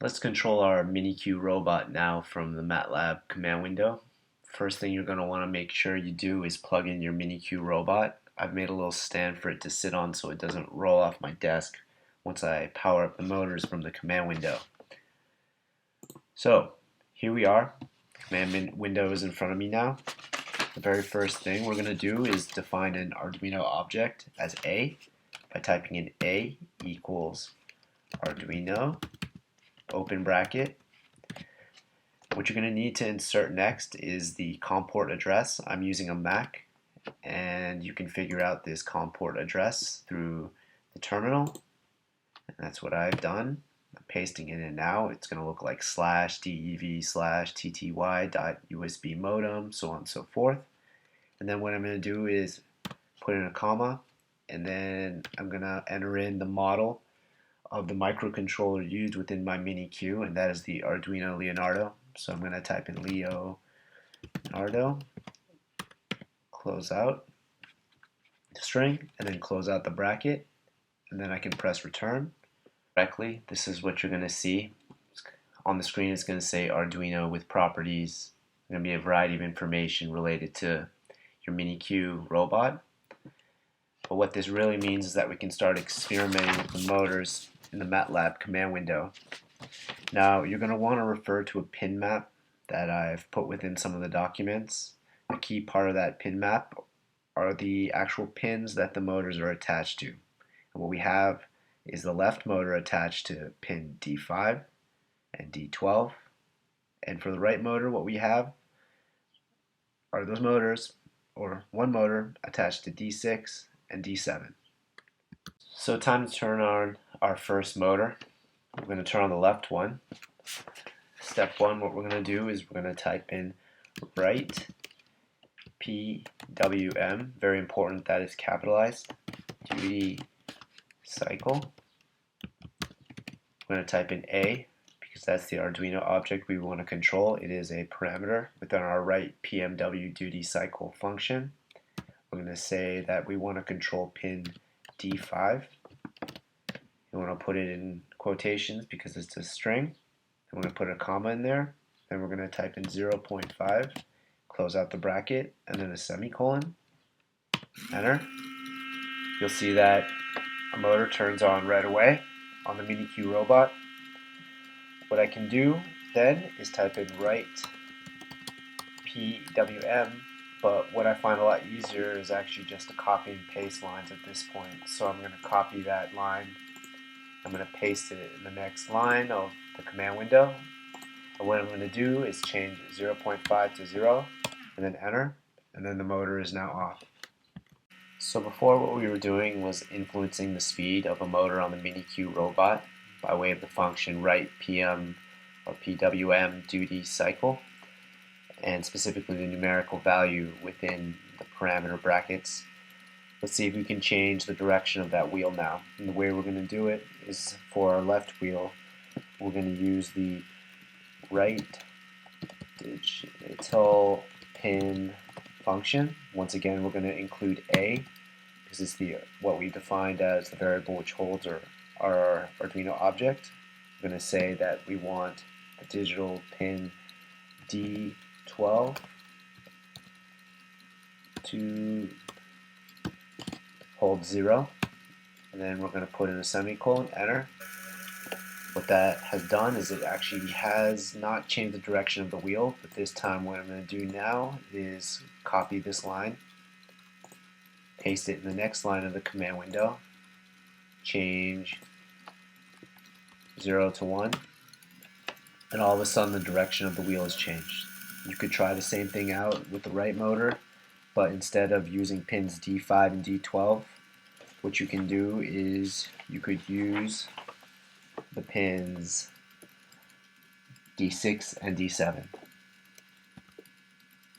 Let's control our mini-Q robot now from the MATLAB command window. First thing you're going to want to make sure you do is plug in your mini-Q robot. I've made a little stand for it to sit on so it doesn't roll off my desk once I power up the motors from the command window. So here we are. The command window is in front of me now. The very first thing we're going to do is define an Arduino object as A by typing in A equals Arduino open bracket. What you're going to need to insert next is the COM port address. I'm using a Mac, and you can figure out this COM port address through the terminal, and that's what I've done. I'm pasting it in now. It's going to look like /dev/tty.usb modem, so on and so forth. And then what I'm going to do is put in a comma, and then I'm going to enter in the model of the microcontroller used within my mini-Q, and that is the Arduino Leonardo. So I'm going to type in Leonardo, close out the string, and then close out the bracket, and then I can press return. Correctly, this is what you're going to see. On the screen it's going to say Arduino with properties. There's going to be a variety of information related to your mini-Q robot. But what this really means is that we can start experimenting with the motors in the MATLAB command window. Now you're going to want to refer to a pin map that I've put within some of the documents. A key part of that pin map are the actual pins that the motors are attached to. And what we have is the left motor attached to pin D5 and D12. And for the right motor, what we have are those motors, or one motor attached to D6 and D7. So time to turn on our first motor. We're going to turn on the left one. Step one, what we're going to do is we're going to type in write PWM, very important that is capitalized, duty cycle. We're going to type in A because that's the Arduino object we want to control. It is a parameter within our write PMW duty cycle function. We're going to say that we want to control pin D5. You want to put it in quotations because it's a string. I'm going to put a comma in there. Then we're going to type in 0.5, close out the bracket, and then a semicolon. Enter. You'll see that a motor turns on right away on the mini-Q robot. What I can do then is type in write PWM, but what I find a lot easier is actually just to copy and paste lines at this point. So I'm going to copy that line. I'm going to paste it in the next line of the command window. And what I'm going to do is change 0.5 to 0 and then enter, and then the motor is now off. So before, what we were doing was influencing the speed of a motor on the mini-Q robot by way of the function write PM or PWM duty cycle, and specifically the numerical value within the parameter brackets. Let's see if we can change the direction of that wheel now. And the way we're going to do it is for our left wheel, we're going to use the write digital pin function. Once again, we're going to include A because it's what we defined as the variable which holds our Arduino object. We're going to say that we want the digital pin D12 to hold 0, and then we're going to put in a semicolon, enter. What that has done is it actually has not changed the direction of the wheel, but this time what I'm going to do now is copy this line, paste it in the next line of the command window, change 0 to 1, and all of a sudden the direction of the wheel has changed. You could try the same thing out with the right motor, but instead of using pins D5 and D12, what you can do is you could use the pins D6 and D7.